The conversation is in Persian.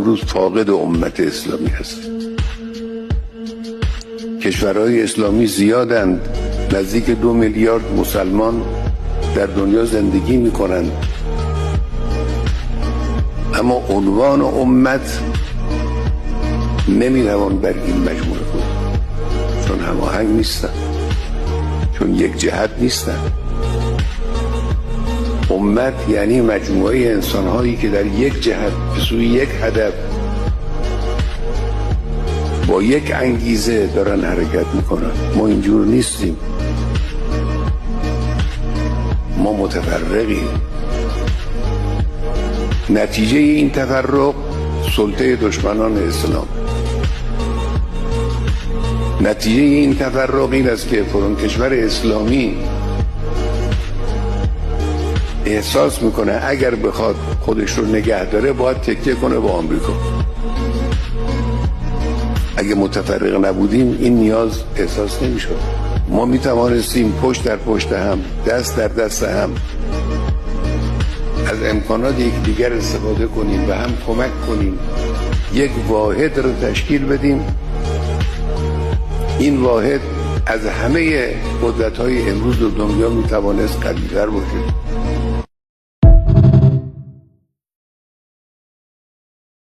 امروز فاقد امت اسلامی هست. کشورهای اسلامی زیادند، نزدیک 2 میلیارد مسلمان در دنیا زندگی میکنند، اما عنوان امت نمیتوان بر این مجموعه بود، چون هماهنگ نیستن، چون یک جهت نیستن. امت یعنی مجموعه انسانهایی که در یک جهت به سوی یک هدف با یک انگیزه دارن حرکت میکنن. ما اینجور نیستیم، ما متفرقیم. نتیجه این تفرق سلطه دشمنان اسلام. نتیجه این تفرق این است که فلان کشور اسلامی احساس میکنه اگر بخواد خودش رو نگه داره باید تکیه کنه با آمریکا. اگه متفرق نبودیم این نیاز احساس نمیشد. ما میتوانستیم پشت در پشت هم، دست در دست هم از امکانات یکدیگر استفاده کنیم و هم کمک کنیم یک واحد رو تشکیل بدیم. این واحد از همه قدرت‌های امروز دنیا میتوانست قوی‌تر باشه.